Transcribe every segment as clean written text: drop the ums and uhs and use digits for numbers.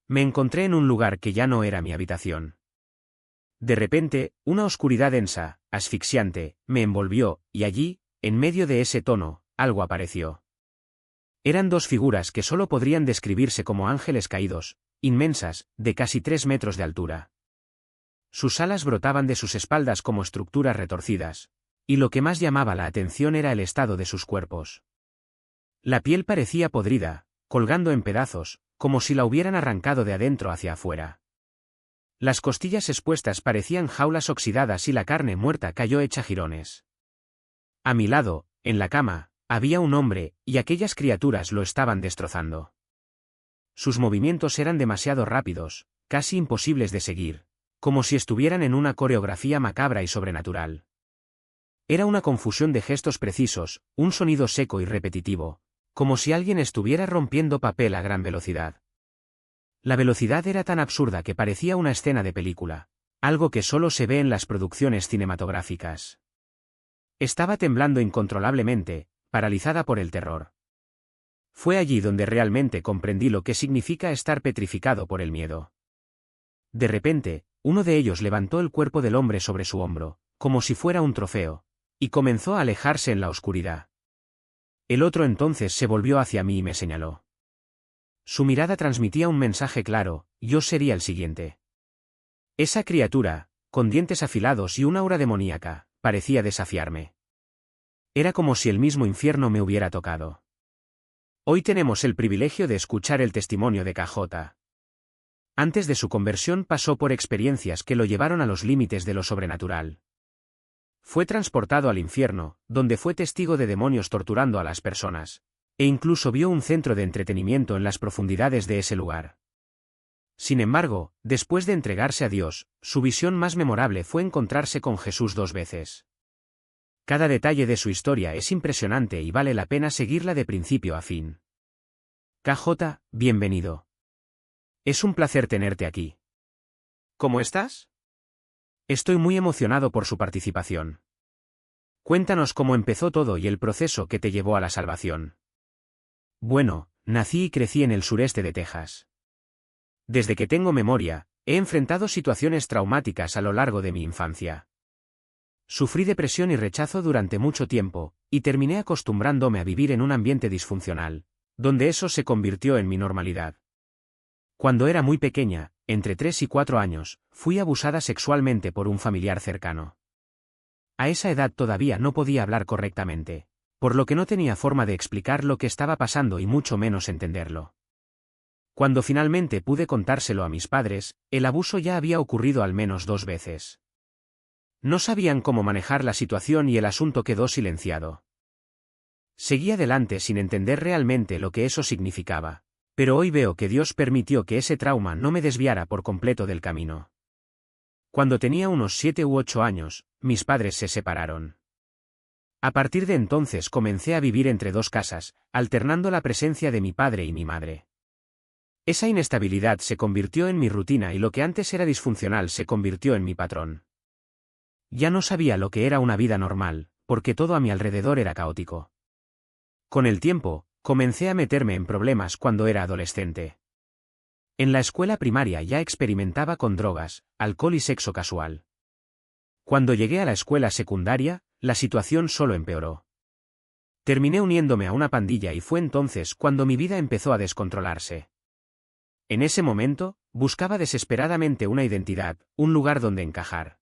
Me encontré en un lugar que ya no era mi habitación. De repente, una oscuridad densa, asfixiante, me envolvió, y allí, en medio de ese tono, algo apareció. Eran dos figuras que solo podrían describirse como ángeles caídos, inmensas, de casi 3 metros de altura. Sus alas brotaban de sus espaldas como estructuras retorcidas, y lo que más llamaba la atención era el estado de sus cuerpos. La piel parecía podrida, colgando en pedazos, como si la hubieran arrancado de adentro hacia afuera. Las costillas expuestas parecían jaulas oxidadas y la carne muerta cayó hecha jirones. A mi lado, en la cama, había un hombre, y aquellas criaturas lo estaban destrozando. Sus movimientos eran demasiado rápidos, casi imposibles de seguir, como si estuvieran en una coreografía macabra y sobrenatural. Era una confusión de gestos precisos, un sonido seco y repetitivo, como si alguien estuviera rompiendo papel a gran velocidad. La velocidad era tan absurda que parecía una escena de película, algo que solo se ve en las producciones cinematográficas. Estaba temblando incontrolablemente, paralizada por el terror. Fue allí donde realmente comprendí lo que significa estar petrificado por el miedo. De repente, uno de ellos levantó el cuerpo del hombre sobre su hombro, como si fuera un trofeo, y comenzó a alejarse en la oscuridad. El otro entonces se volvió hacia mí y me señaló. Su mirada transmitía un mensaje claro: yo sería el siguiente. Esa criatura, con dientes afilados y un aura demoníaca, parecía desafiarme. Era como si el mismo infierno me hubiera tocado. Hoy tenemos el privilegio de escuchar el testimonio de KJ. Antes de su conversión pasó por experiencias que lo llevaron a los límites de lo sobrenatural. Fue transportado al infierno, donde fue testigo de demonios torturando a las personas, e incluso vio un centro de entretenimiento en las profundidades de ese lugar. Sin embargo, después de entregarse a Dios, su visión más memorable fue encontrarse con Jesús 2 veces. Cada detalle de su historia es impresionante y vale la pena seguirla de principio a fin. KJ, bienvenido. Es un placer tenerte aquí. ¿Cómo estás? Estoy muy emocionado por su participación. Cuéntanos cómo empezó todo y el proceso que te llevó a la salvación. Bueno, nací y crecí en el sureste de Texas. Desde que tengo memoria, he enfrentado situaciones traumáticas a lo largo de mi infancia. Sufrí depresión y rechazo durante mucho tiempo, y terminé acostumbrándome a vivir en un ambiente disfuncional, donde eso se convirtió en mi normalidad. Cuando era muy pequeña, entre 3 y 4 años, fui abusada sexualmente por un familiar cercano. A esa edad todavía no podía hablar correctamente, por lo que no tenía forma de explicar lo que estaba pasando y mucho menos entenderlo. Cuando finalmente pude contárselo a mis padres, el abuso ya había ocurrido al menos 2 veces. No sabían cómo manejar la situación y el asunto quedó silenciado. Seguí adelante sin entender realmente lo que eso significaba, pero hoy veo que Dios permitió que ese trauma no me desviara por completo del camino. Cuando tenía unos 7 u 8 años, mis padres se separaron. A partir de entonces comencé a vivir entre 2 casas, alternando la presencia de mi padre y mi madre. Esa inestabilidad se convirtió en mi rutina y lo que antes era disfuncional se convirtió en mi patrón. Ya no sabía lo que era una vida normal, porque todo a mi alrededor era caótico. Con el tiempo, comencé a meterme en problemas cuando era adolescente. En la escuela primaria ya experimentaba con drogas, alcohol y sexo casual. Cuando llegué a la escuela secundaria, la situación solo empeoró. Terminé uniéndome a una pandilla y fue entonces cuando mi vida empezó a descontrolarse. En ese momento, buscaba desesperadamente una identidad, un lugar donde encajar.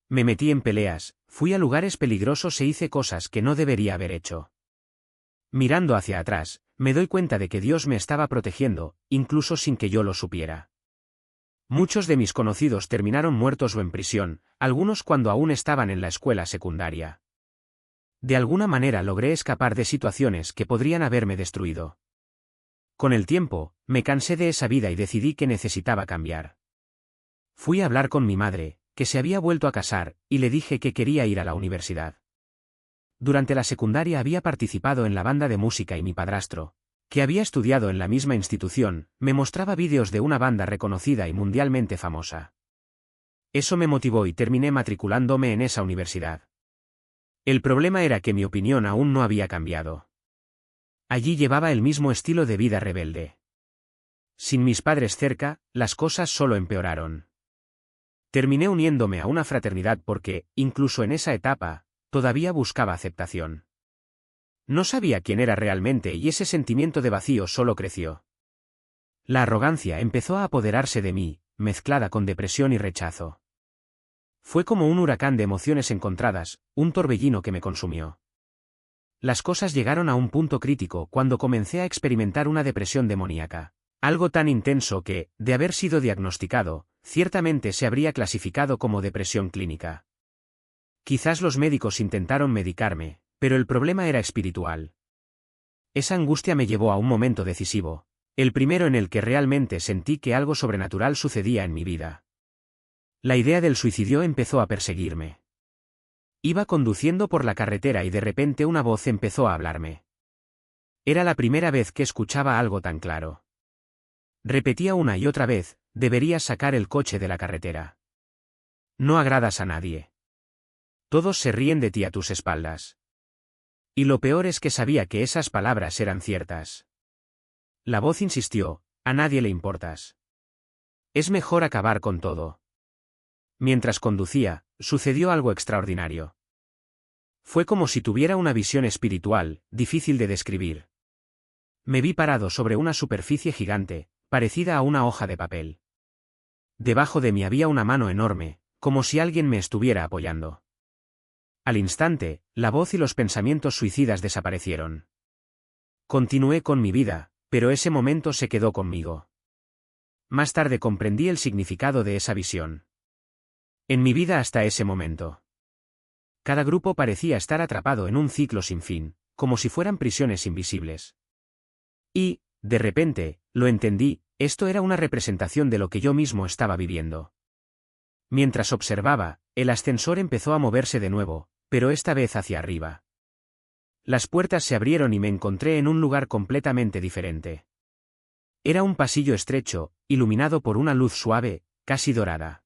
Me metí en peleas, fui a lugares peligrosos e hice cosas que no debería haber hecho. Mirando hacia atrás, me doy cuenta de que Dios me estaba protegiendo, incluso sin que yo lo supiera. Muchos de mis conocidos terminaron muertos o en prisión, algunos cuando aún estaban en la escuela secundaria. De alguna manera logré escapar de situaciones que podrían haberme destruido. Con el tiempo, me cansé de esa vida y decidí que necesitaba cambiar. Fui a hablar con mi madre, que se había vuelto a casar, y le dije que quería ir a la universidad. Durante la secundaria había participado en la banda de música y mi padrastro, que había estudiado en la misma institución, me mostraba vídeos de una banda reconocida y mundialmente famosa. Eso me motivó y terminé matriculándome en esa universidad. El problema era que mi opinión aún no había cambiado. Allí llevaba el mismo estilo de vida rebelde. Sin mis padres cerca, las cosas solo empeoraron. Terminé uniéndome a una fraternidad porque, incluso en esa etapa, todavía buscaba aceptación. No sabía quién era realmente y ese sentimiento de vacío solo creció. La arrogancia empezó a apoderarse de mí, mezclada con depresión y rechazo. Fue como un huracán de emociones encontradas, un torbellino que me consumió. Las cosas llegaron a un punto crítico cuando comencé a experimentar una depresión demoníaca. Algo tan intenso que, de haber sido diagnosticado, ciertamente se habría clasificado como depresión clínica. Quizás los médicos intentaron medicarme, pero el problema era espiritual. Esa angustia me llevó a un momento decisivo, el primero en el que realmente sentí que algo sobrenatural sucedía en mi vida. La idea del suicidio empezó a perseguirme. Iba conduciendo por la carretera y de repente una voz empezó a hablarme. Era la primera vez que escuchaba algo tan claro. Repetía una y otra vez: deberías sacar el coche de la carretera. No agradas a nadie. Todos se ríen de ti a tus espaldas. Y lo peor es que sabía que esas palabras eran ciertas. La voz insistió: a nadie le importas. Es mejor acabar con todo. Mientras conducía, sucedió algo extraordinario. Fue como si tuviera una visión espiritual, difícil de describir. Me vi parado sobre una superficie gigante, parecida a una hoja de papel. Debajo de mí había una mano enorme, como si alguien me estuviera apoyando. Al instante, la voz y los pensamientos suicidas desaparecieron. Continué con mi vida, pero ese momento se quedó conmigo. Más tarde comprendí el significado de esa visión. En mi vida hasta ese momento. Cada grupo parecía estar atrapado en un ciclo sin fin, como si fueran prisiones invisibles. Y, de repente, lo entendí: esto era una representación de lo que yo mismo estaba viviendo. Mientras observaba, el ascensor empezó a moverse de nuevo, pero esta vez hacia arriba. Las puertas se abrieron y me encontré en un lugar completamente diferente. Era un pasillo estrecho, iluminado por una luz suave, casi dorada.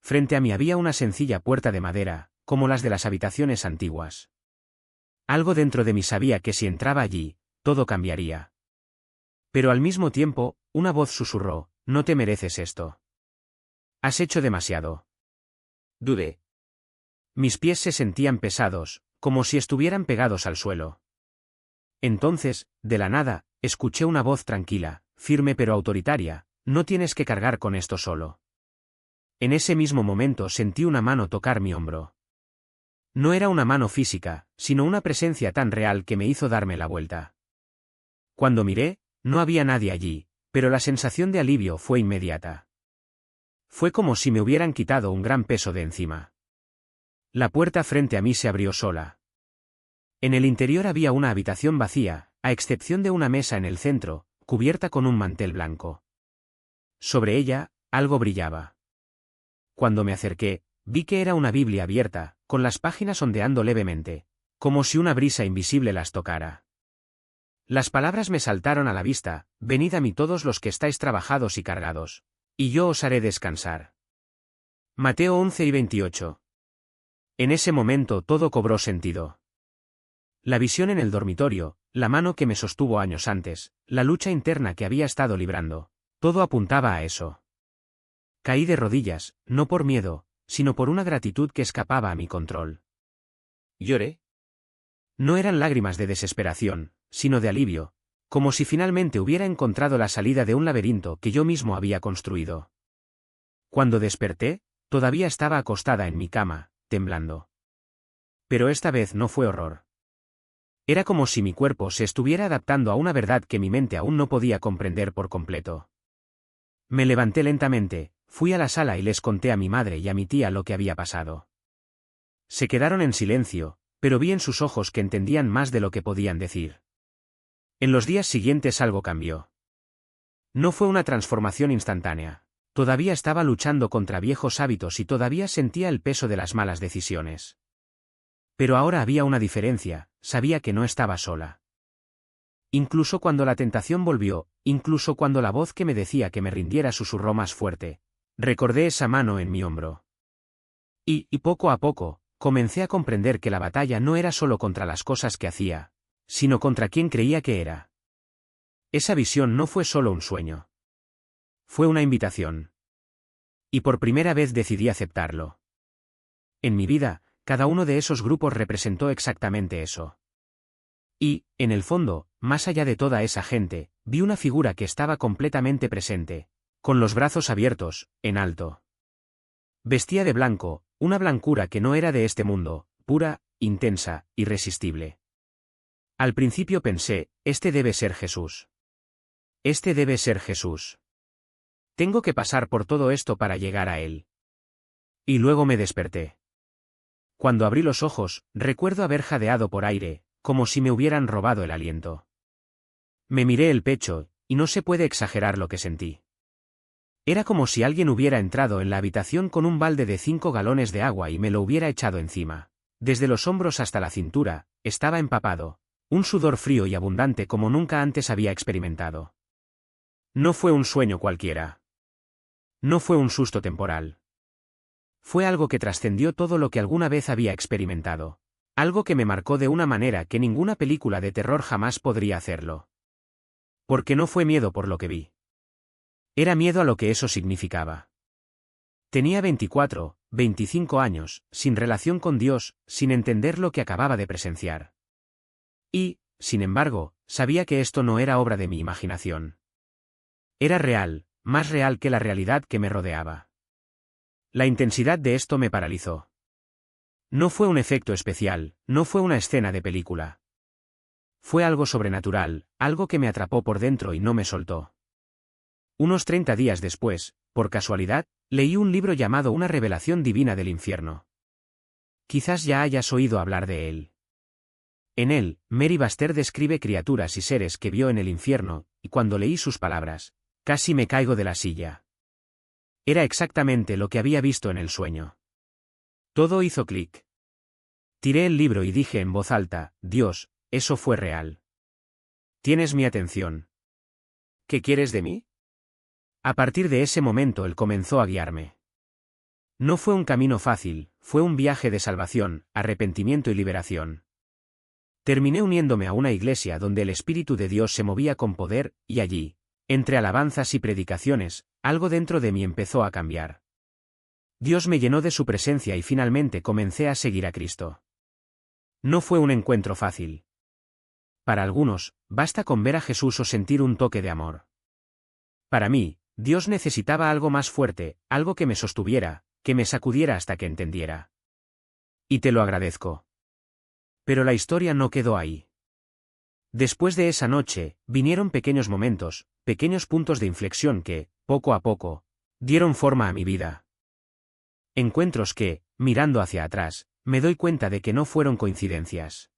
Frente a mí había una sencilla puerta de madera, como las de las habitaciones antiguas. Algo dentro de mí sabía que si entraba allí, todo cambiaría. Pero al mismo tiempo, una voz susurró: no te mereces esto. Has hecho demasiado. Dudé. Mis pies se sentían pesados, como si estuvieran pegados al suelo. Entonces, de la nada, escuché una voz tranquila, firme pero autoritaria: no tienes que cargar con esto solo. En ese mismo momento sentí una mano tocar mi hombro. No era una mano física, sino una presencia tan real que me hizo darme la vuelta. Cuando miré, no había nadie allí, pero la sensación de alivio fue inmediata. Fue como si me hubieran quitado un gran peso de encima. La puerta frente a mí se abrió sola. En el interior había una habitación vacía, a excepción de una mesa en el centro, cubierta con un mantel blanco. Sobre ella, algo brillaba. Cuando me acerqué, vi que era una Biblia abierta, con las páginas ondeando levemente, como si una brisa invisible las tocara. Las palabras me saltaron a la vista: venid a mí todos los que estáis trabajados y cargados, y yo os haré descansar. Mateo 11:28. En ese momento todo cobró sentido. La visión en el dormitorio, la mano que me sostuvo años antes, la lucha interna que había estado librando, todo apuntaba a eso. Caí de rodillas, no por miedo, sino por una gratitud que escapaba a mi control. Lloré. No eran lágrimas de desesperación, sino de alivio, como si finalmente hubiera encontrado la salida de un laberinto que yo mismo había construido. Cuando desperté, todavía estaba acostada en mi cama, temblando. Pero esta vez no fue horror. Era como si mi cuerpo se estuviera adaptando a una verdad que mi mente aún no podía comprender por completo. Me levanté lentamente, fui a la sala y les conté a mi madre y a mi tía lo que había pasado. Se quedaron en silencio, pero vi en sus ojos que entendían más de lo que podían decir. En los días siguientes algo cambió. No fue una transformación instantánea. Todavía estaba luchando contra viejos hábitos y todavía sentía el peso de las malas decisiones. Pero ahora había una diferencia: sabía que no estaba sola. Incluso cuando la tentación volvió, incluso cuando la voz que me decía que me rindiera susurró más fuerte, recordé esa mano en mi hombro. Y poco a poco, comencé a comprender que la batalla no era solo contra las cosas que hacía, sino contra quien creía que era. Esa visión no fue solo un sueño. Fue una invitación. Y por primera vez decidí aceptarlo. En mi vida, cada uno de esos grupos representó exactamente eso. Y, en el fondo, más allá de toda esa gente, vi una figura que estaba completamente presente, con los brazos abiertos, en alto. Vestía de blanco, una blancura que no era de este mundo, pura, intensa, irresistible. Al principio pensé, este debe ser Jesús. Este debe ser Jesús. Tengo que pasar por todo esto para llegar a él. Y luego me desperté. Cuando abrí los ojos, recuerdo haber jadeado por aire, como si me hubieran robado el aliento. Me miré el pecho, y no se puede exagerar lo que sentí. Era como si alguien hubiera entrado en la habitación con un balde de 5 galones de agua y me lo hubiera echado encima. Desde los hombros hasta la cintura, estaba empapado, un sudor frío y abundante como nunca antes había experimentado. No fue un sueño cualquiera. No fue un susto temporal. Fue algo que trascendió todo lo que alguna vez había experimentado. Algo que me marcó de una manera que ninguna película de terror jamás podría hacerlo. Porque no fue miedo por lo que vi. Era miedo a lo que eso significaba. Tenía 24, 25 años, sin relación con Dios, sin entender lo que acababa de presenciar. Y, sin embargo, sabía que esto no era obra de mi imaginación. Era real, más real que la realidad que me rodeaba. La intensidad de esto me paralizó. No fue un efecto especial, no fue una escena de película. Fue algo sobrenatural, algo que me atrapó por dentro y no me soltó. Unos 30 días después, por casualidad, leí un libro llamado Una revelación divina del infierno. Quizás ya hayas oído hablar de él. En él, Mary Baster describe criaturas y seres que vio en el infierno, y cuando leí sus palabras, casi me caigo de la silla. Era exactamente lo que había visto en el sueño. Todo hizo clic. Tiré el libro y dije en voz alta, Dios, eso fue real. Tienes mi atención. ¿Qué quieres de mí? A partir de ese momento él comenzó a guiarme. No fue un camino fácil, fue un viaje de salvación, arrepentimiento y liberación. Terminé uniéndome a una iglesia donde el Espíritu de Dios se movía con poder, y allí, entre alabanzas y predicaciones, algo dentro de mí empezó a cambiar. Dios me llenó de su presencia y finalmente comencé a seguir a Cristo. No fue un encuentro fácil. Para algunos, basta con ver a Jesús o sentir un toque de amor. Para mí, Dios necesitaba algo más fuerte, algo que me sostuviera, que me sacudiera hasta que entendiera. Y te lo agradezco. Pero la historia no quedó ahí. Después de esa noche, vinieron pequeños momentos, pequeños puntos de inflexión que, poco a poco, dieron forma a mi vida. Encuentros que, mirando hacia atrás, me doy cuenta de que no fueron coincidencias.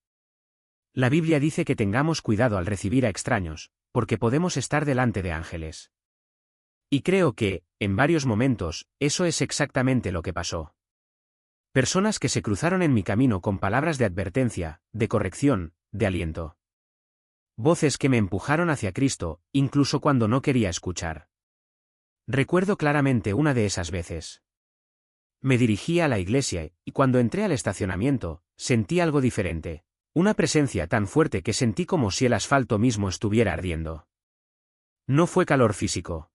La Biblia dice que tengamos cuidado al recibir a extraños, porque podemos estar delante de ángeles. Y creo que, en varios momentos, eso es exactamente lo que pasó. Personas que se cruzaron en mi camino con palabras de advertencia, de corrección, de aliento. Voces que me empujaron hacia Cristo, incluso cuando no quería escuchar. Recuerdo claramente una de esas veces. Me dirigí a la iglesia, y cuando entré al estacionamiento, sentí algo diferente. Una presencia tan fuerte que sentí como si el asfalto mismo estuviera ardiendo. No fue calor físico.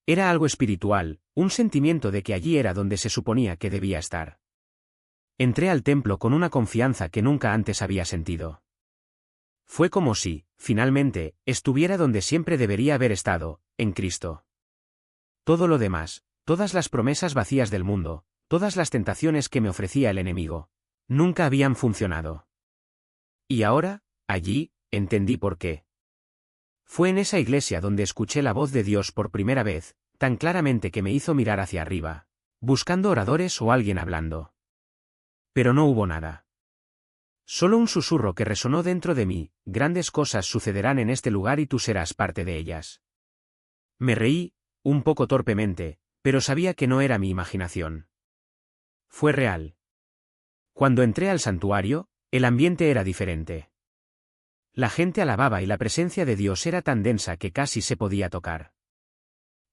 Era algo espiritual, un sentimiento de que allí era donde se suponía que debía estar. Entré al templo con una confianza que nunca antes había sentido. Fue como si, finalmente, estuviera donde siempre debería haber estado, en Cristo. Todo lo demás, todas las promesas vacías del mundo, todas las tentaciones que me ofrecía el enemigo, nunca habían funcionado. Y ahora, allí, entendí por qué. Fue en esa iglesia donde escuché la voz de Dios por primera vez, tan claramente que me hizo mirar hacia arriba, buscando oradores o alguien hablando. Pero no hubo nada. Solo un susurro que resonó dentro de mí, grandes cosas sucederán en este lugar y tú serás parte de ellas. Me reí, un poco torpemente, pero sabía que no era mi imaginación. Fue real. Cuando entré al santuario, el ambiente era diferente. La gente alababa y la presencia de Dios era tan densa que casi se podía tocar.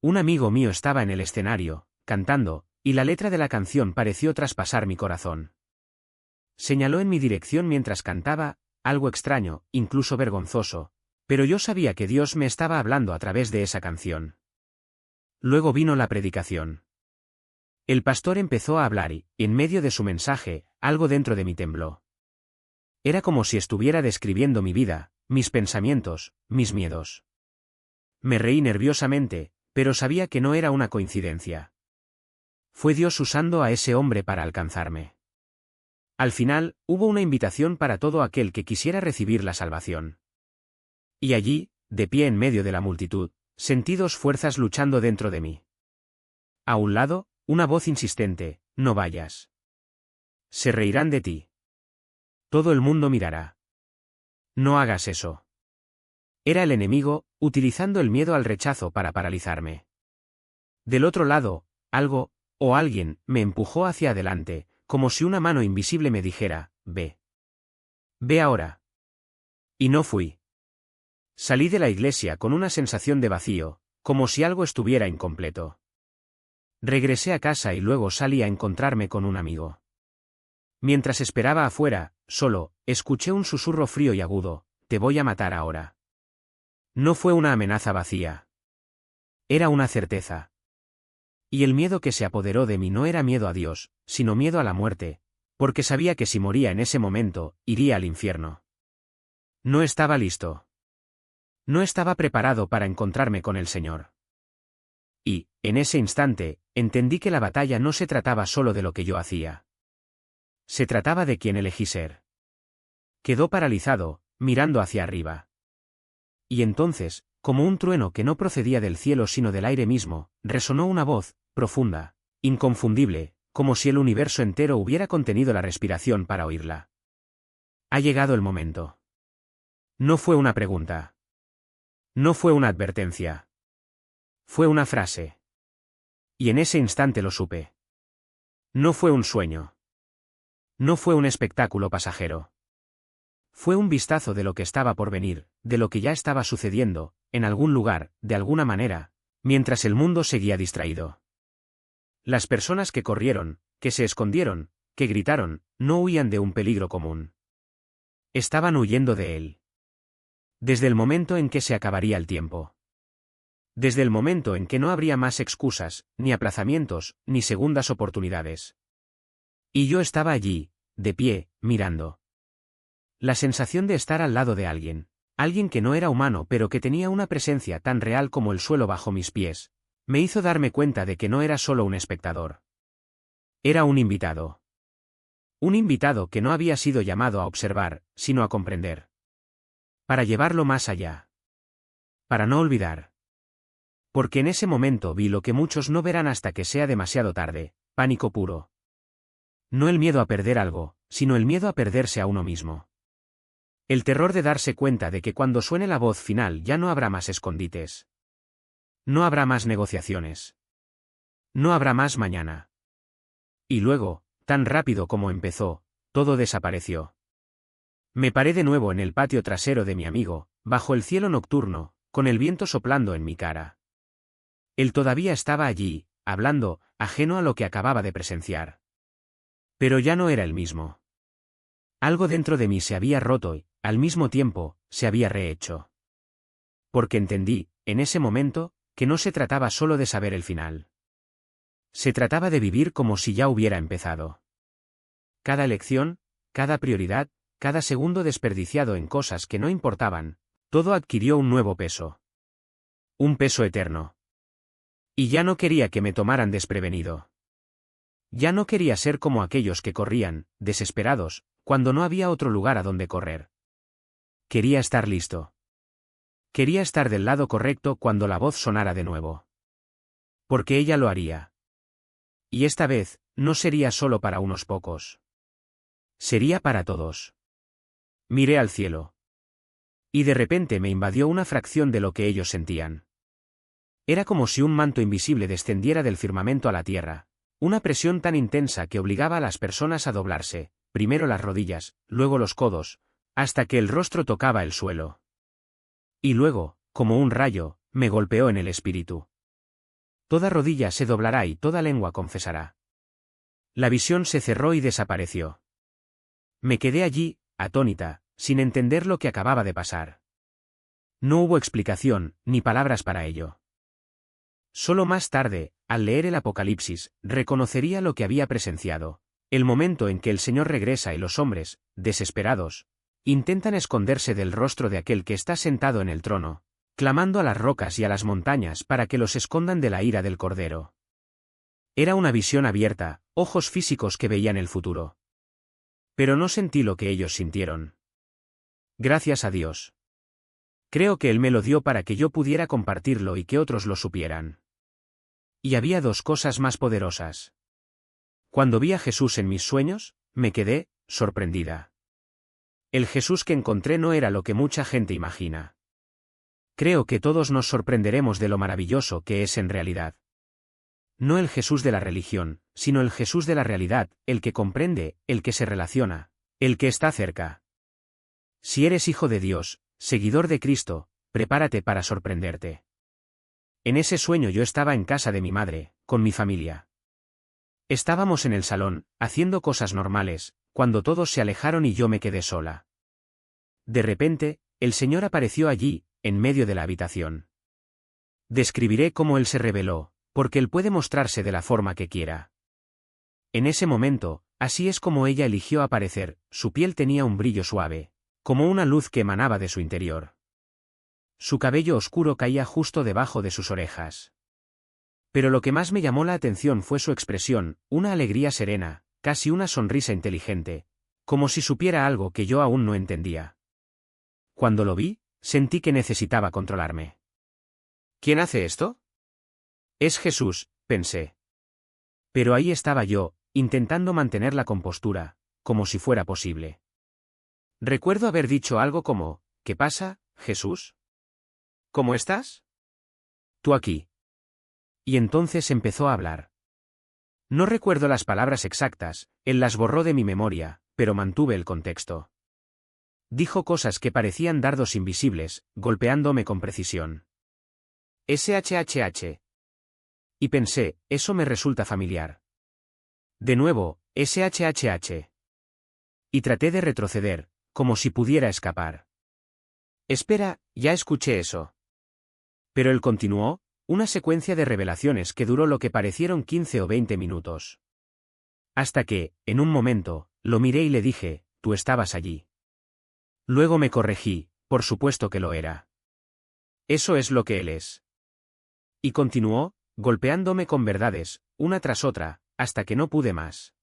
Un amigo mío estaba en el escenario, cantando, y la letra de la canción pareció traspasar mi corazón. Señaló en mi dirección mientras cantaba, algo extraño, incluso vergonzoso, Pero yo sabía que Dios me estaba hablando a través de esa canción. Luego vino la predicación. El pastor empezó a hablar y, en medio de su mensaje, algo dentro de mí tembló. Era como si estuviera describiendo mi vida, mis pensamientos, mis miedos. Me reí nerviosamente, pero sabía que no era una coincidencia. Fue Dios usando a ese hombre para alcanzarme. Al final, hubo una invitación para todo aquel que quisiera recibir la salvación. Y allí, de pie en medio de la multitud, sentí dos fuerzas luchando dentro de mí. A un lado, una voz insistente: no vayas. Se reirán de ti. Todo el mundo mirará. No hagas eso. Era el enemigo, utilizando el miedo al rechazo para paralizarme. Del otro lado, algo, o alguien, me empujó hacia adelante, como si una mano invisible me dijera: ve. Ve ahora. Y no fui. Salí de la iglesia con una sensación de vacío, como si algo estuviera incompleto. Regresé a casa y luego salí a encontrarme con un amigo. Mientras esperaba afuera, solo, escuché un susurro frío y agudo: te voy a matar ahora. No fue una amenaza vacía. Era una certeza. Y el miedo que se apoderó de mí no era miedo a Dios, sino miedo a la muerte, porque sabía que si moría en ese momento, iría al infierno. No estaba listo. No estaba preparado para encontrarme con el Señor. Y, en ese instante, entendí que la batalla no se trataba solo de lo que yo hacía. Se trataba de quién elegí ser. Quedó paralizado, mirando hacia arriba. Y entonces, como un trueno que no procedía del cielo sino del aire mismo, resonó una voz, profunda, inconfundible, como si el universo entero hubiera contenido la respiración para oírla. Ha llegado el momento. No fue una pregunta. No fue una advertencia. Fue una frase. Y en ese instante lo supe. No fue un sueño. No fue un espectáculo pasajero. Fue un vistazo de lo que estaba por venir, de lo que ya estaba sucediendo, en algún lugar, de alguna manera, mientras el mundo seguía distraído. Las personas que corrieron, que se escondieron, que gritaron, no huían de un peligro común. Estaban huyendo de él. Desde el momento en que se acabaría el tiempo. Desde el momento en que no habría más excusas, ni aplazamientos, ni segundas oportunidades. Y yo estaba allí, de pie, mirando. La sensación de estar al lado de alguien que no era humano pero que tenía una presencia tan real como el suelo bajo mis pies, me hizo darme cuenta de que no era solo un espectador. Era un invitado. Un invitado que no había sido llamado a observar, sino a comprender. Para llevarlo más allá. Para no olvidar. Porque en ese momento vi lo que muchos no verán hasta que sea demasiado tarde: pánico puro. No el miedo a perder algo, sino el miedo a perderse a uno mismo. El terror de darse cuenta de que cuando suene la voz final ya no habrá más escondites. No habrá más negociaciones. No habrá más mañana. Y luego, tan rápido como empezó, todo desapareció. Me paré de nuevo en el patio trasero de mi amigo, bajo el cielo nocturno, con el viento soplando en mi cara. Él todavía estaba allí, hablando, ajeno a lo que acababa de presenciar. Pero ya no era el mismo. Algo dentro de mí se había roto y, al mismo tiempo, se había rehecho. Porque entendí, en ese momento, que no se trataba solo de saber el final. Se trataba de vivir como si ya hubiera empezado. Cada elección, cada prioridad, cada segundo desperdiciado en cosas que no importaban, todo adquirió un nuevo peso. Un peso eterno. Y ya no quería que me tomaran desprevenido. Ya no quería ser como aquellos que corrían, desesperados, cuando no había otro lugar a donde correr. Quería estar listo. Quería estar del lado correcto cuando la voz sonara de nuevo. Porque ella lo haría. Y esta vez, no sería solo para unos pocos. Sería para todos. Miré al cielo. Y de repente me invadió una fracción de lo que ellos sentían. Era como si un manto invisible descendiera del firmamento a la tierra, una presión tan intensa que obligaba a las personas a doblarse, primero las rodillas, luego los codos, hasta que el rostro tocaba el suelo. Y luego, como un rayo, me golpeó en el espíritu. Toda rodilla se doblará y toda lengua confesará. La visión se cerró y desapareció. Me quedé allí, atónita, sin entender lo que acababa de pasar. No hubo explicación, ni palabras para ello. Solo más tarde, al leer el Apocalipsis, reconocería lo que había presenciado. El momento en que el Señor regresa y los hombres, desesperados, intentan esconderse del rostro de aquel que está sentado en el trono, clamando a las rocas y a las montañas para que los escondan de la ira del Cordero. Era una visión abierta, ojos físicos que veían el futuro. Pero no sentí lo que ellos sintieron. Gracias a Dios. Creo que Él me lo dio para que yo pudiera compartirlo y que otros lo supieran. Y había dos cosas más poderosas. Cuando vi a Jesús en mis sueños, me quedé sorprendida. El Jesús que encontré no era lo que mucha gente imagina. Creo que todos nos sorprenderemos de lo maravilloso que es en realidad. No el Jesús de la religión, sino el Jesús de la realidad, el que comprende, el que se relaciona, el que está cerca. Si eres hijo de Dios, seguidor de Cristo, prepárate para sorprenderte. En ese sueño yo estaba en casa de mi madre, con mi familia. Estábamos en el salón, haciendo cosas normales, cuando todos se alejaron y yo me quedé sola. De repente, el Señor apareció allí, en medio de la habitación. Describiré cómo Él se reveló, porque Él puede mostrarse de la forma que quiera. En ese momento, así es como ella eligió aparecer, su piel tenía un brillo suave, como una luz que emanaba de su interior. Su cabello oscuro caía justo debajo de sus orejas. Pero lo que más me llamó la atención fue su expresión, una alegría serena, casi una sonrisa inteligente, como si supiera algo que yo aún no entendía. Cuando lo vi, sentí que necesitaba controlarme. ¿Quién hace esto? Es Jesús, pensé. Pero ahí estaba yo, intentando mantener la compostura, como si fuera posible. Recuerdo haber dicho algo como, ¿qué pasa, Jesús? ¿Cómo estás? Tú aquí. Y entonces empezó a hablar. No recuerdo las palabras exactas, él las borró de mi memoria, pero mantuve el contexto. Dijo cosas que parecían dardos invisibles, golpeándome con precisión. SHHH. Y pensé, eso me resulta familiar. De nuevo, SHHH. Y traté de retroceder, como si pudiera escapar. Espera, ya escuché eso. Pero él continuó, una secuencia de revelaciones que duró lo que parecieron 15 o 20 minutos. Hasta que, en un momento, lo miré y le dije, tú estabas allí. Luego me corregí, por supuesto que lo era. Eso es lo que él es. Y continuó, golpeándome con verdades, una tras otra, hasta que no pude más.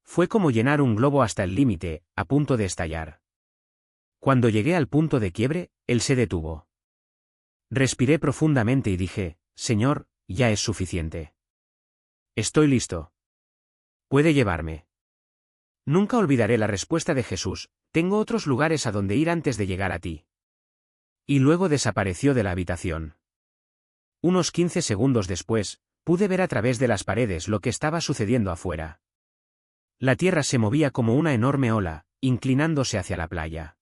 Fue como llenar un globo hasta el límite, a punto de estallar. Cuando llegué al punto de quiebre, él se detuvo. Respiré profundamente y dije, Señor, ya es suficiente. Estoy listo. Puede llevarme. Nunca olvidaré la respuesta de Jesús, tengo otros lugares a donde ir antes de llegar a ti. Y luego desapareció de la habitación. Unos 15 segundos después, pude ver a través de las paredes lo que estaba sucediendo afuera. La tierra se movía como una enorme ola, inclinándose hacia la playa.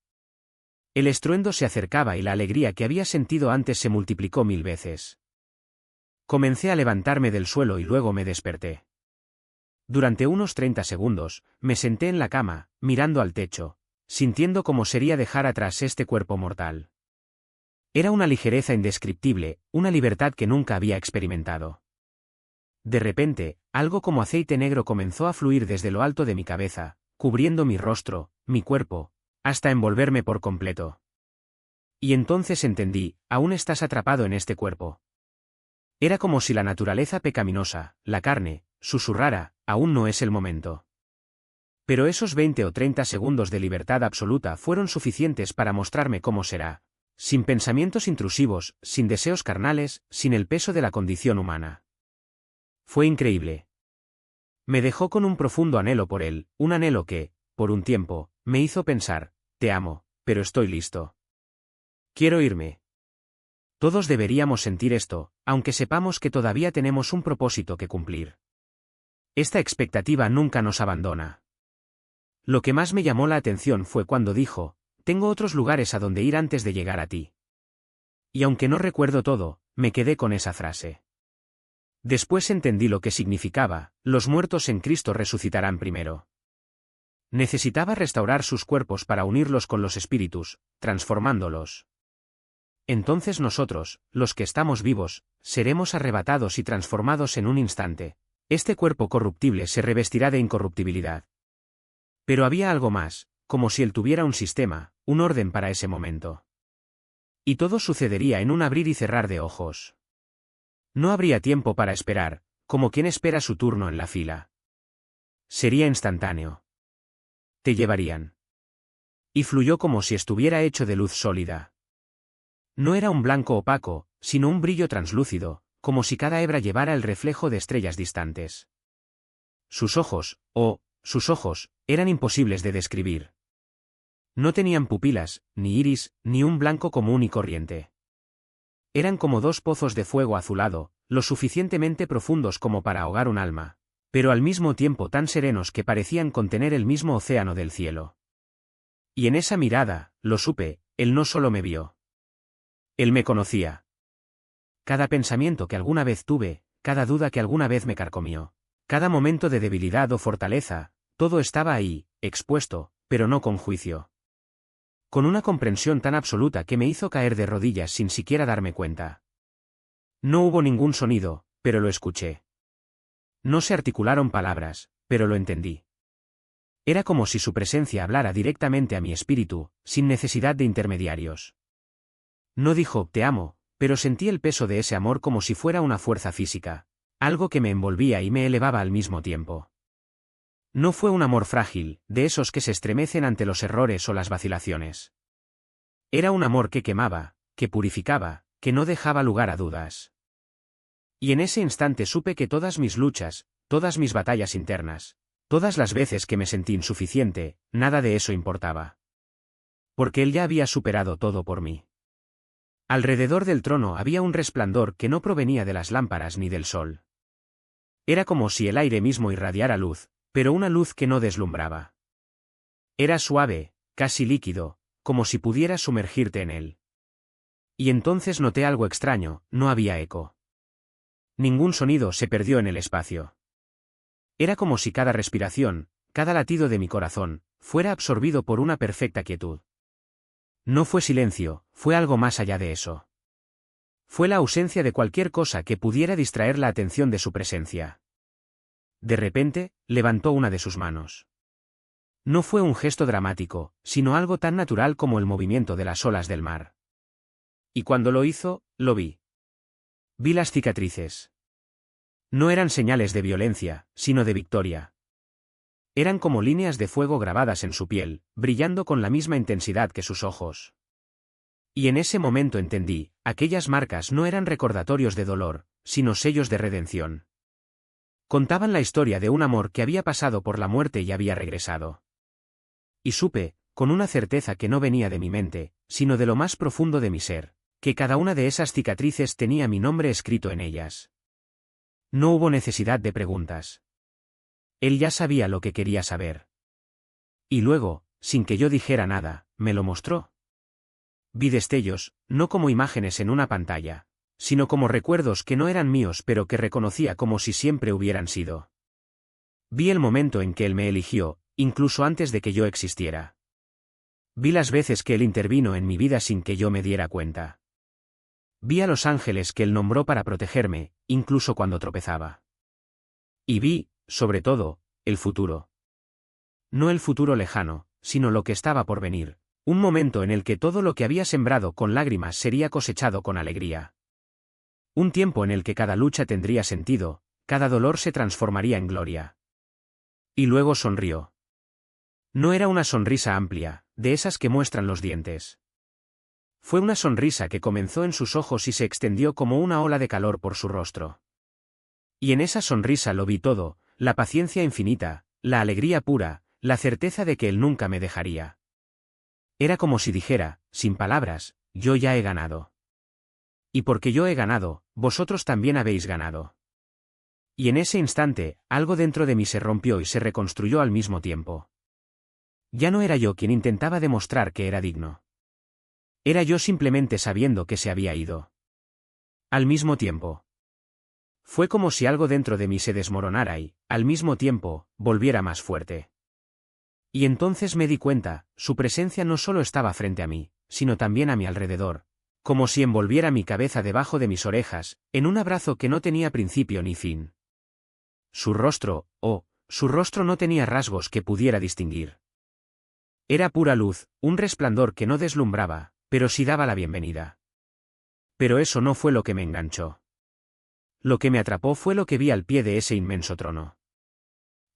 El estruendo se acercaba y la alegría que había sentido antes se multiplicó 1000 veces. Comencé a levantarme del suelo y luego me desperté. Durante unos 30 segundos, me senté en la cama, mirando al techo, sintiendo cómo sería dejar atrás este cuerpo mortal. Era una ligereza indescriptible, una libertad que nunca había experimentado. De repente, algo como aceite negro comenzó a fluir desde lo alto de mi cabeza, cubriendo mi rostro, mi cuerpo, hasta envolverme por completo. Y entonces entendí, aún estás atrapado en este cuerpo. Era como si la naturaleza pecaminosa, la carne, susurrara, aún no es el momento. Pero esos 20 o 30 segundos de libertad absoluta fueron suficientes para mostrarme cómo será, sin pensamientos intrusivos, sin deseos carnales, sin el peso de la condición humana. Fue increíble. Me dejó con un profundo anhelo por él, un anhelo que, por un tiempo, me hizo pensar, te amo, pero estoy listo. Quiero irme. Todos deberíamos sentir esto, aunque sepamos que todavía tenemos un propósito que cumplir. Esta expectativa nunca nos abandona. Lo que más me llamó la atención fue cuando dijo, tengo otros lugares a donde ir antes de llegar a ti. Y aunque no recuerdo todo, me quedé con esa frase. Después entendí lo que significaba, los muertos en Cristo resucitarán primero. Necesitaba restaurar sus cuerpos para unirlos con los espíritus, transformándolos. Entonces nosotros, los que estamos vivos, seremos arrebatados y transformados en un instante. Este cuerpo corruptible se revestirá de incorruptibilidad. Pero había algo más, como si él tuviera un sistema, un orden para ese momento. Y todo sucedería en un abrir y cerrar de ojos. No habría tiempo para esperar, como quien espera su turno en la fila. Sería instantáneo. Te llevarían. Y fluyó como si estuviera hecho de luz sólida. No era un blanco opaco, sino un brillo translúcido, como si cada hebra llevara el reflejo de estrellas distantes. Sus ojos, sus ojos, eran imposibles de describir. No tenían pupilas, ni iris, ni un blanco común y corriente. Eran como dos pozos de fuego azulado, lo suficientemente profundos como para ahogar un alma, pero al mismo tiempo tan serenos que parecían contener el mismo océano del cielo. Y en esa mirada, lo supe, él no solo me vio. Él me conocía. Cada pensamiento que alguna vez tuve, cada duda que alguna vez me carcomió, cada momento de debilidad o fortaleza, todo estaba ahí, expuesto, pero no con juicio. Con una comprensión tan absoluta que me hizo caer de rodillas sin siquiera darme cuenta. No hubo ningún sonido, pero lo escuché. No se articularon palabras, pero lo entendí. Era como si su presencia hablara directamente a mi espíritu, sin necesidad de intermediarios. No dijo, te amo, pero sentí el peso de ese amor como si fuera una fuerza física, algo que me envolvía y me elevaba al mismo tiempo. No fue un amor frágil, de esos que se estremecen ante los errores o las vacilaciones. Era un amor que quemaba, que purificaba, que no dejaba lugar a dudas. Y en ese instante supe que todas mis luchas, todas mis batallas internas, todas las veces que me sentí insuficiente, nada de eso importaba. Porque él ya había superado todo por mí. Alrededor del trono había un resplandor que no provenía de las lámparas ni del sol. Era como si el aire mismo irradiara luz, pero una luz que no deslumbraba. Era suave, casi líquido, como si pudieras sumergirte en él. Y entonces noté algo extraño, no había eco. Ningún sonido se perdió en el espacio. Era como si cada respiración, cada latido de mi corazón, fuera absorbido por una perfecta quietud. No fue silencio, fue algo más allá de eso. Fue la ausencia de cualquier cosa que pudiera distraer la atención de su presencia. De repente, levantó una de sus manos. No fue un gesto dramático, sino algo tan natural como el movimiento de las olas del mar. Y cuando lo hizo, lo vi. Vi las cicatrices. No eran señales de violencia, sino de victoria. Eran como líneas de fuego grabadas en su piel, brillando con la misma intensidad que sus ojos. Y en ese momento entendí, aquellas marcas no eran recordatorios de dolor, sino sellos de redención. Contaban la historia de un amor que había pasado por la muerte y había regresado. Y supe, con una certeza que no venía de mi mente, sino de lo más profundo de mi ser, que cada una de esas cicatrices tenía mi nombre escrito en ellas. No hubo necesidad de preguntas. Él ya sabía lo que quería saber. Y luego, sin que yo dijera nada, me lo mostró. Vi destellos, no como imágenes en una pantalla, sino como recuerdos que no eran míos pero que reconocía como si siempre hubieran sido. Vi el momento en que él me eligió, incluso antes de que yo existiera. Vi las veces que él intervino en mi vida sin que yo me diera cuenta. Vi a los ángeles que él nombró para protegerme, incluso cuando tropezaba. Y vi, sobre todo, el futuro. No el futuro lejano, sino lo que estaba por venir, un momento en el que todo lo que había sembrado con lágrimas sería cosechado con alegría. Un tiempo en el que cada lucha tendría sentido, cada dolor se transformaría en gloria. Y luego sonrió. No era una sonrisa amplia, de esas que muestran los dientes. Fue una sonrisa que comenzó en sus ojos y se extendió como una ola de calor por su rostro. Y en esa sonrisa lo vi todo, la paciencia infinita, la alegría pura, la certeza de que él nunca me dejaría. Era como si dijera, sin palabras, yo ya he ganado. Y porque yo he ganado, vosotros también habéis ganado. Y en ese instante, algo dentro de mí se rompió y se reconstruyó al mismo tiempo. Ya no era yo quien intentaba demostrar que era digno. Era yo simplemente sabiendo que se había ido. Al mismo tiempo. Fue como si algo dentro de mí se desmoronara y, al mismo tiempo, volviera más fuerte. Y entonces me di cuenta, su presencia no solo estaba frente a mí, sino también a mi alrededor, como si envolviera mi cabeza debajo de mis orejas, en un abrazo que no tenía principio ni fin. Su rostro no tenía rasgos que pudiera distinguir. Era pura luz, un resplandor que no deslumbraba, pero sí daba la bienvenida. Pero eso no fue lo que me enganchó. Lo que me atrapó fue lo que vi al pie de ese inmenso trono.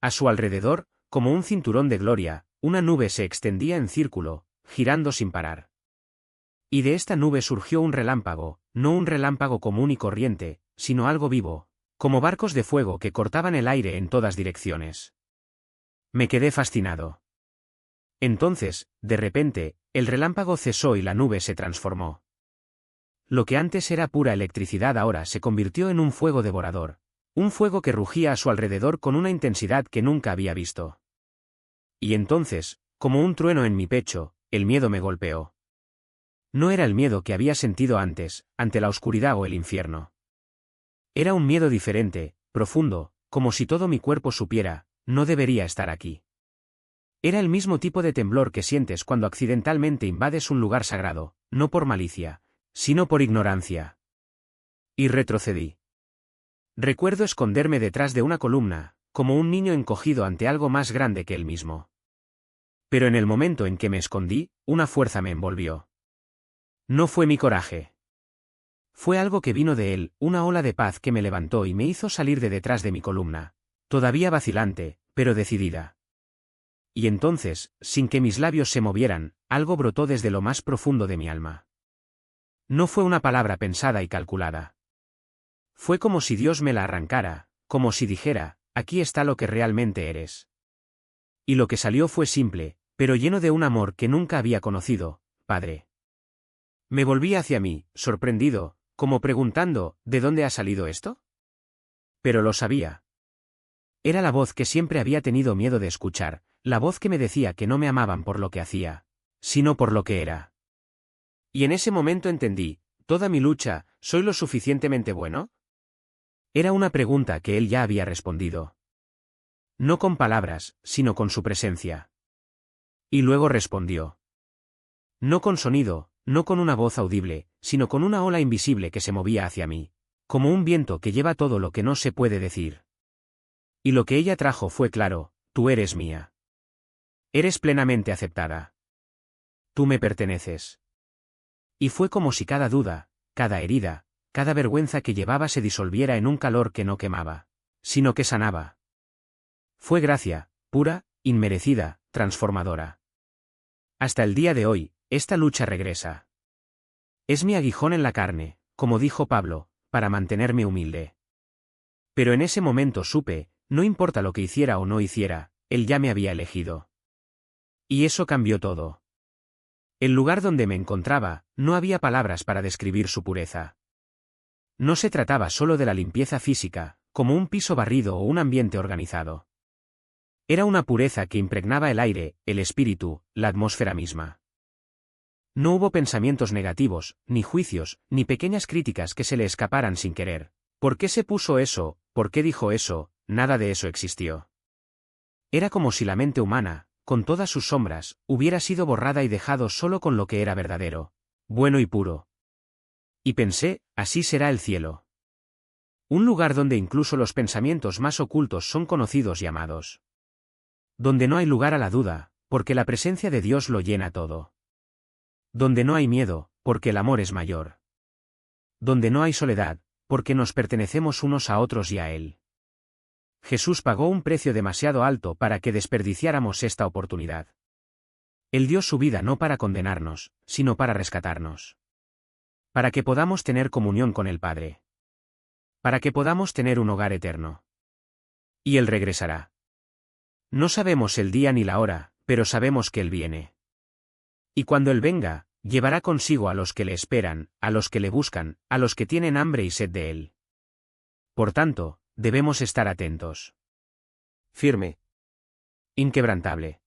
A su alrededor, como un cinturón de gloria, una nube se extendía en círculo, girando sin parar. Y de esta nube surgió un relámpago, no un relámpago común y corriente, sino algo vivo, como barcos de fuego que cortaban el aire en todas direcciones. Me quedé fascinado. Entonces, de repente, el relámpago cesó y la nube se transformó. Lo que antes era pura electricidad ahora se convirtió en un fuego devorador, un fuego que rugía a su alrededor con una intensidad que nunca había visto. Y entonces, como un trueno en mi pecho, el miedo me golpeó. No era el miedo que había sentido antes, ante la oscuridad o el infierno. Era un miedo diferente, profundo, como si todo mi cuerpo supiera, no debería estar aquí. Era el mismo tipo de temblor que sientes cuando accidentalmente invades un lugar sagrado, no por malicia, sino por ignorancia. Y retrocedí. Recuerdo esconderme detrás de una columna, como un niño encogido ante algo más grande que él mismo. Pero en el momento en que me escondí, una fuerza me envolvió. No fue mi coraje. Fue algo que vino de él, una ola de paz que me levantó y me hizo salir de detrás de mi columna, todavía vacilante, pero decidida. Y entonces, sin que mis labios se movieran, algo brotó desde lo más profundo de mi alma. No fue una palabra pensada y calculada. Fue como si Dios me la arrancara, como si dijera, aquí está lo que realmente eres. Y lo que salió fue simple, pero lleno de un amor que nunca había conocido, Padre. Me volví hacia mí, sorprendido, como preguntando, ¿de dónde ha salido esto? Pero lo sabía. Era la voz que siempre había tenido miedo de escuchar, la voz que me decía que no me amaban por lo que hacía, sino por lo que era. Y en ese momento entendí, toda mi lucha, ¿soy lo suficientemente bueno? Era una pregunta que él ya había respondido. No con palabras, sino con su presencia. Y luego respondió. No con sonido, no con una voz audible, sino con una ola invisible que se movía hacia mí, como un viento que lleva todo lo que no se puede decir. Y lo que ella trajo fue claro, tú eres mía. Eres plenamente aceptada. Tú me perteneces. Y fue como si cada duda, cada herida, cada vergüenza que llevaba se disolviera en un calor que no quemaba, sino que sanaba. Fue gracia, pura, inmerecida, transformadora. Hasta el día de hoy, esta lucha regresa. Es mi aguijón en la carne, como dijo Pablo, para mantenerme humilde. Pero en ese momento supe, no importa lo que hiciera o no hiciera, él ya me había elegido. Y eso cambió todo. El lugar donde me encontraba, no había palabras para describir su pureza. No se trataba solo de la limpieza física, como un piso barrido o un ambiente organizado. Era una pureza que impregnaba el aire, el espíritu, la atmósfera misma. No hubo pensamientos negativos, ni juicios, ni pequeñas críticas que se le escaparan sin querer. ¿Por qué se puso eso? ¿Por qué dijo eso? Nada de eso existió. Era como si la mente humana, con todas sus sombras, hubiera sido borrada y dejado solo con lo que era verdadero, bueno y puro. Y pensé, así será el cielo. Un lugar donde incluso los pensamientos más ocultos son conocidos y amados. Donde no hay lugar a la duda, porque la presencia de Dios lo llena todo. Donde no hay miedo, porque el amor es mayor. Donde no hay soledad, porque nos pertenecemos unos a otros y a Él. Jesús pagó un precio demasiado alto para que desperdiciáramos esta oportunidad. Él dio su vida no para condenarnos, sino para rescatarnos. Para que podamos tener comunión con el Padre. Para que podamos tener un hogar eterno. Y Él regresará. No sabemos el día ni la hora, pero sabemos que Él viene. Y cuando Él venga, llevará consigo a los que le esperan, a los que le buscan, a los que tienen hambre y sed de Él. Por tanto, debemos estar atentos. Firme. Inquebrantable.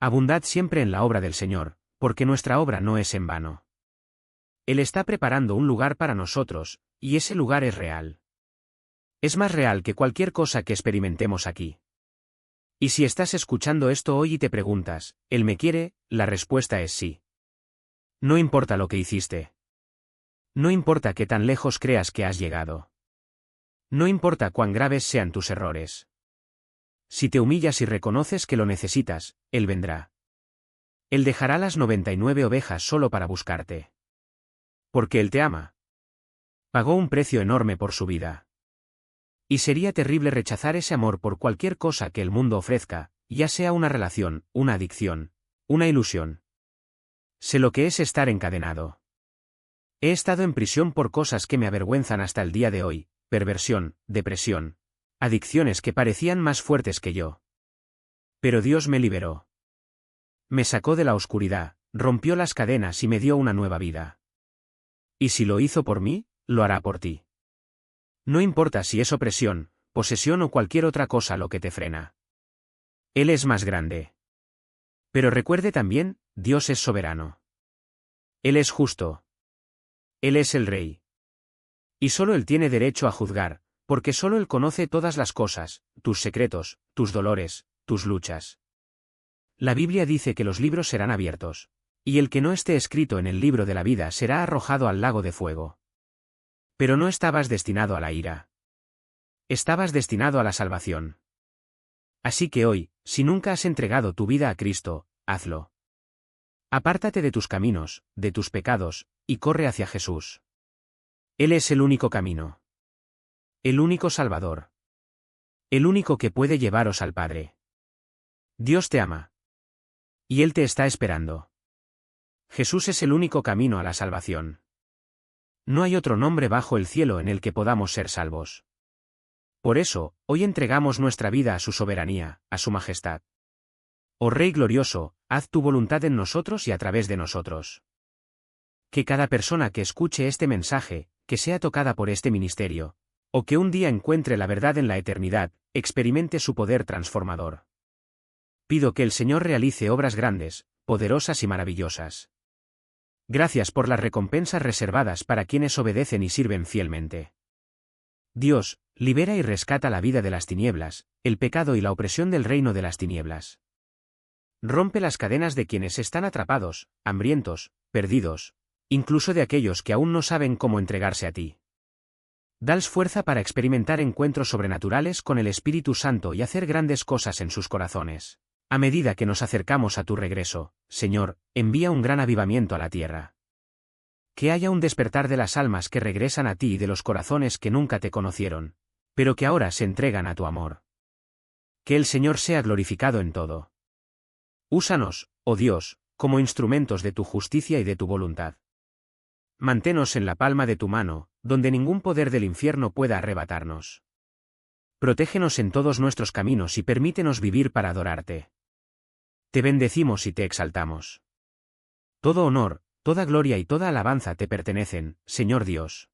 Abundad siempre en la obra del Señor, porque nuestra obra no es en vano. Él está preparando un lugar para nosotros, y ese lugar es real. Es más real que cualquier cosa que experimentemos aquí. Y si estás escuchando esto hoy y te preguntas, ¿Él me quiere? La respuesta es sí. No importa lo que hiciste. No importa qué tan lejos creas que has llegado. No importa cuán graves sean tus errores. Si te humillas y reconoces que lo necesitas, Él vendrá. Él dejará las 99 ovejas solo para buscarte. Porque Él te ama. Pagó un precio enorme por su vida. Y sería terrible rechazar ese amor por cualquier cosa que el mundo ofrezca, ya sea una relación, una adicción, una ilusión. Sé lo que es estar encadenado. He estado en prisión por cosas que me avergüenzan hasta el día de hoy, perversión, depresión, adicciones que parecían más fuertes que yo. Pero Dios me liberó. Me sacó de la oscuridad, rompió las cadenas y me dio una nueva vida. Y si lo hizo por mí, lo hará por ti. No importa si es opresión, posesión o cualquier otra cosa lo que te frena. Él es más grande. Pero recuerde también, Dios es soberano. Él es justo. Él es el Rey. Y solo Él tiene derecho a juzgar, porque solo Él conoce todas las cosas, tus secretos, tus dolores, tus luchas. La Biblia dice que los libros serán abiertos. Y el que no esté escrito en el libro de la vida será arrojado al lago de fuego. Pero no estabas destinado a la ira. Estabas destinado a la salvación. Así que hoy, si nunca has entregado tu vida a Cristo, hazlo. Apártate de tus caminos, de tus pecados, y corre hacia Jesús. Él es el único camino. El único Salvador. El único que puede llevaros al Padre. Dios te ama. Y Él te está esperando. Jesús es el único camino a la salvación. No hay otro nombre bajo el cielo en el que podamos ser salvos. Por eso, hoy entregamos nuestra vida a su soberanía, a su majestad. Oh Rey glorioso, haz tu voluntad en nosotros y a través de nosotros. Que cada persona que escuche este mensaje, que sea tocada por este ministerio, o que un día encuentre la verdad en la eternidad, experimente su poder transformador. Pido que el Señor realice obras grandes, poderosas y maravillosas. Gracias por las recompensas reservadas para quienes obedecen y sirven fielmente. Dios, libera y rescata la vida de las tinieblas, el pecado y la opresión del reino de las tinieblas. Rompe las cadenas de quienes están atrapados, hambrientos, perdidos, incluso de aquellos que aún no saben cómo entregarse a ti. Dales fuerza para experimentar encuentros sobrenaturales con el Espíritu Santo y hacer grandes cosas en sus corazones. A medida que nos acercamos a tu regreso, Señor, envía un gran avivamiento a la tierra. Que haya un despertar de las almas que regresan a ti y de los corazones que nunca te conocieron, pero que ahora se entregan a tu amor. Que el Señor sea glorificado en todo. Úsanos, oh Dios, como instrumentos de tu justicia y de tu voluntad. Manténnos en la palma de tu mano, donde ningún poder del infierno pueda arrebatarnos. Protégenos en todos nuestros caminos y permítenos vivir para adorarte. Te bendecimos y te exaltamos. Todo honor, toda gloria y toda alabanza te pertenecen, Señor Dios.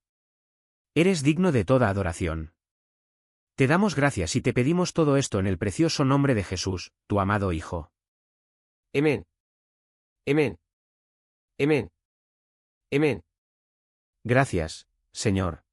Eres digno de toda adoración. Te damos gracias y te pedimos todo esto en el precioso nombre de Jesús, tu amado Hijo. Amén. Amén. Amén. Amén. Gracias, Señor.